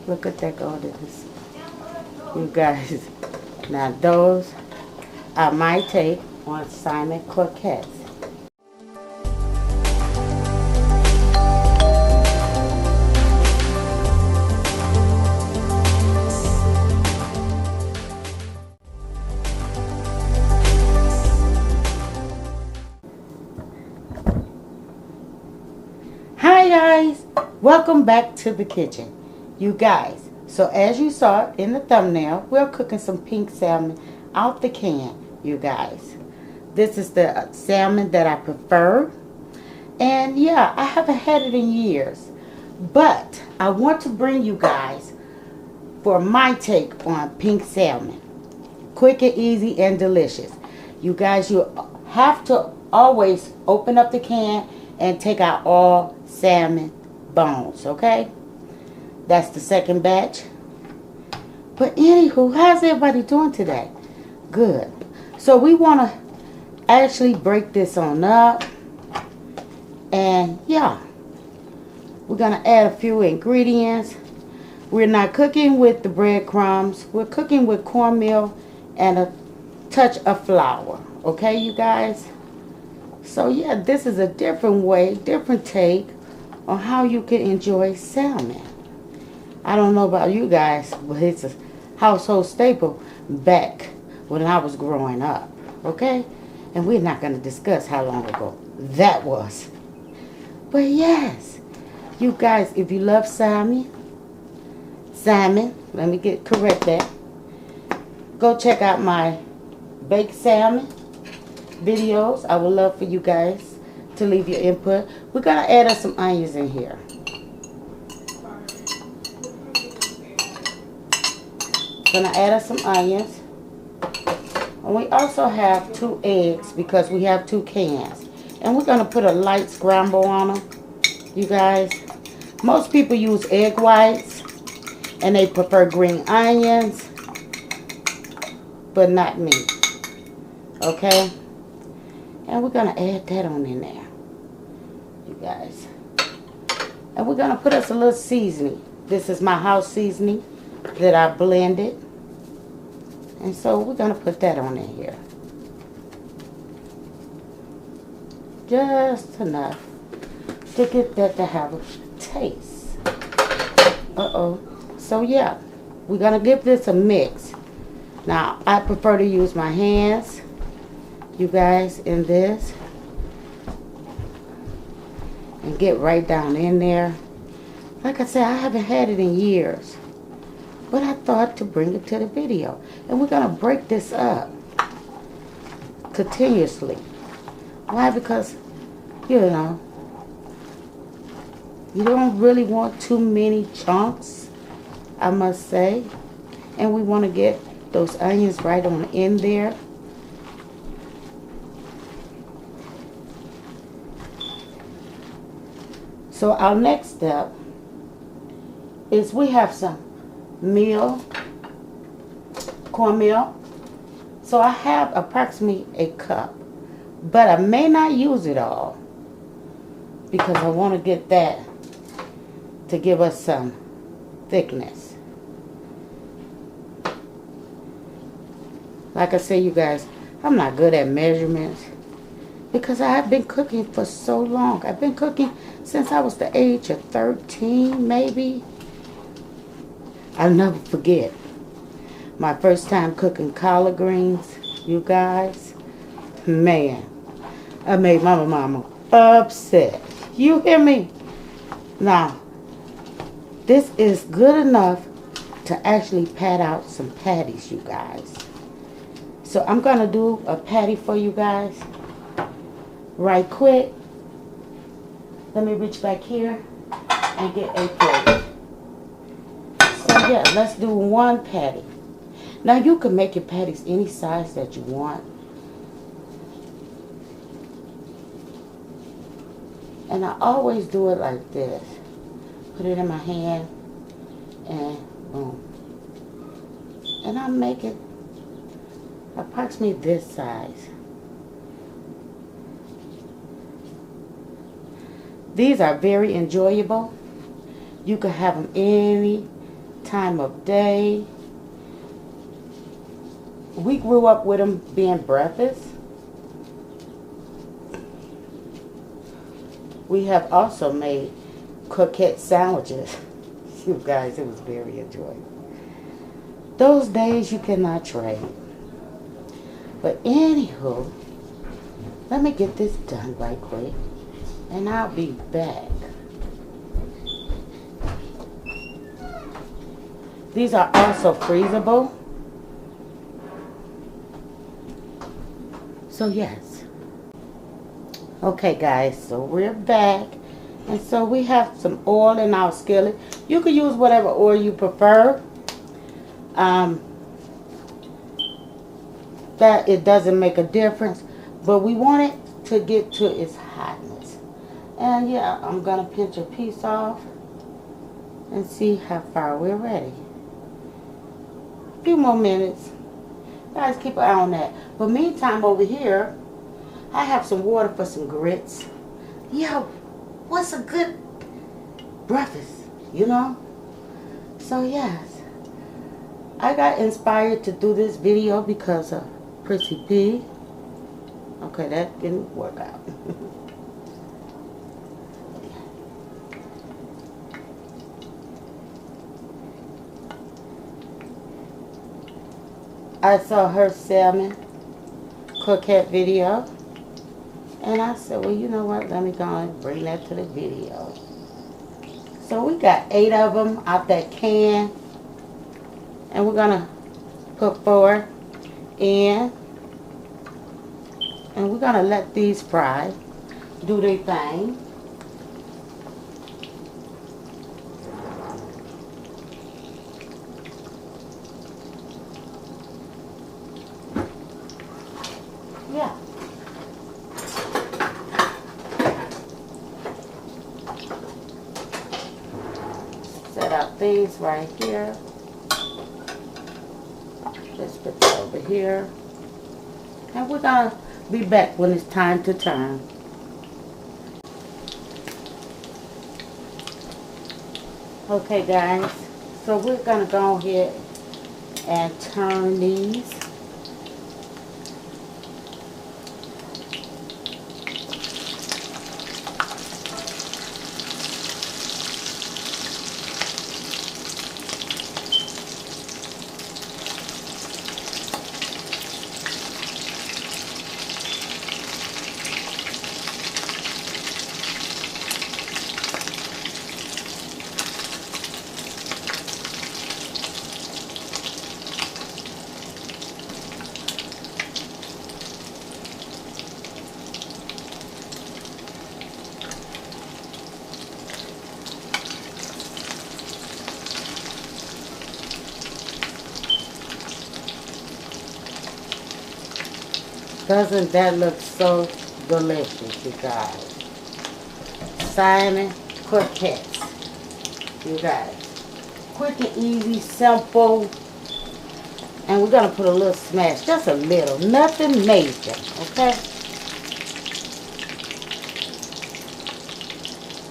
Look at that goldenness. You guys. Now those are my take on Salmon Croquettes. Hi guys, welcome back to the kitchen. You guys, so as you saw in the thumbnail, we're cooking some pink salmon out the can, you guys. This is the salmon that I prefer. And yeah, I haven't had it in years. But I want to bring you guys for my take on pink salmon. Quick and easy and delicious. You guys, you have to always open up the can and take out all salmon bones, okay? That's the second batch. But anywho, how's everybody doing today? Good. So we want to actually break this on up. And yeah, we're going to add a few ingredients. We're not cooking with the breadcrumbs. We're cooking with cornmeal and a touch of flour. Okay, you guys? So yeah, this is a different way, different take on how you can enjoy salmon. I don't know about you guys, but it's a household staple back when I was growing up. Okay? And we're not going to discuss how long ago that was. But yes, you guys, if you love salmon, let me correct that. Go check out my baked salmon videos. I would love for you guys to leave your input. We're going to add some onions in here. Going to add some onions. And we also have 2 eggs because we have 2 cans. And we're going to put a light scramble on them, you guys. Most people use egg whites and they prefer green onions, but not me. Okay? And we're going to add that on in there, you guys. And we're going to put us a little seasoning. This is my house seasoning that I blended. And so we're going to put that on in here. Just enough to get that to have a taste. So yeah, we're going to give this a mix. Now, I prefer to use my hands, you guys, in this. And get right down in there. Like I said, I haven't had it in years. But I thought to bring it to the video. And we're going to break this up continuously. Why? Because, you know, you don't really want too many chunks, I must say. And we want to get those onions right on in there. So our next step is we have some cornmeal. So I have approximately a cup. But I may not use it all because I want to get that to give us some thickness. Like I say, you guys, I'm not good at measurements because I have been cooking for so long. I've been cooking since I was the age of 13, maybe. I'll never forget my first time cooking collard greens, you guys. Man, I made my mama upset. You hear me? Now, this is good enough to actually pat out some patties, you guys. So I'm going to do a patty for you guys right quick. Let me reach back here and get a plate. So yeah, let's do 1 patty. Now you can make your patties any size that you want. And I always do it like this. Put it in my hand and boom. And I make it approximately this size. These are very enjoyable. You can have them any time of day. We grew up with them being breakfast. We have also made croquette sandwiches. You guys, it was very enjoyable. Those days you cannot trade. But anywho, let me get this done right quick, and I'll be back. These are also freezable. So yes. Okay guys, so we're back. And so we have some oil in our skillet. You can use whatever oil you prefer. That it doesn't make a difference. But we want it to get to its hotness. And yeah, I'm going to pinch a piece off and see how far we're ready. A few more minutes. Guys, keep an eye on that. But meantime, over here, I have some water for some grits. Yo, what's a good breakfast, you know? So yes, I got inspired to do this video because of Prissy P. Okay, that didn't work out. I saw her salmon croquette video, and I said, well, you know what, let me go and bring that to the video. So we got 8 of them out that can, and we're gonna put 4 in, and we're gonna let these fry, do their thing. Yeah. Set up these right here. Let's put that over here. And we're gonna be back when it's time to turn. Okay guys, so we're gonna go ahead and turn these. Doesn't that look so delicious, you guys? Salmon Croquettes, you guys. Quick and easy, simple. And we're going to put a little smash, just a little, nothing major, okay?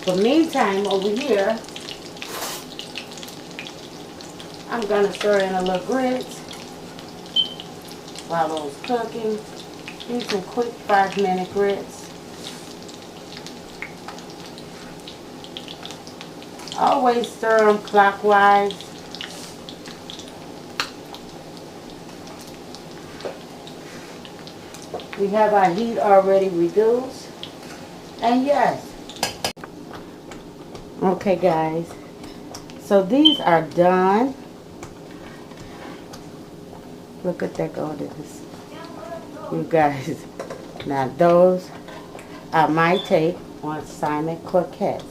But meantime, over here, I'm going to stir in a little grits while those cooking. These some quick 5-minute grits. Always stir them clockwise. We have our heat already reduced. And yes. Okay guys. So these are done. Look at that go to this. You guys, now those are my take on Salmon Croquettes.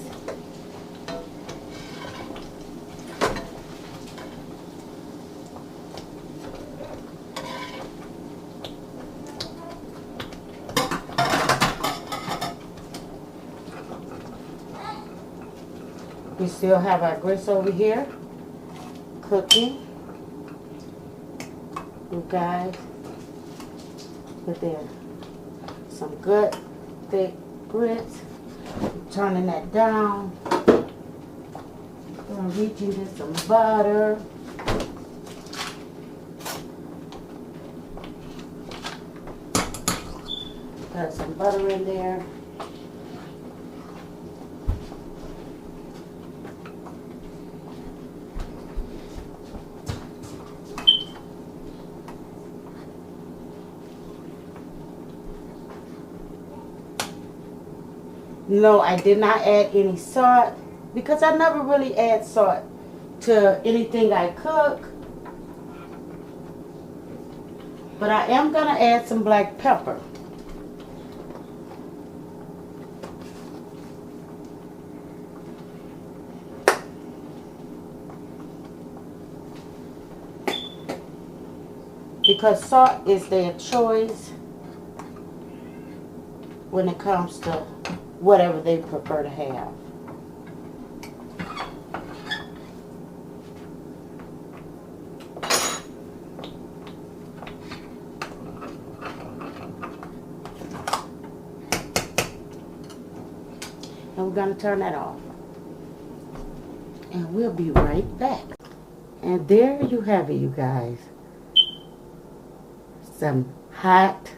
We still have our grits over here cooking. You guys. But there, some good thick grits. Turning that down. reach into some butter. Got some butter in there. No, I did not add any salt because I never really add salt to anything I cook. But I am going to add some black pepper. Because salt is their choice when it comes to whatever they prefer to have. And we're going to turn that off. And we'll be right back. And there you have it, you guys. Some hot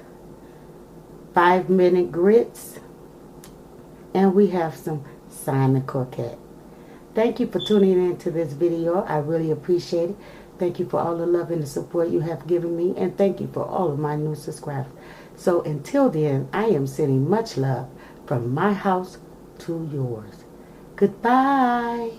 5-minute grits. And we have some Salmon Croquettes. Thank you for tuning in to this video. I really appreciate it. Thank you for all the love and the support you have given me. And thank you for all of my new subscribers. So until then, I am sending much love from my house to yours. Goodbye.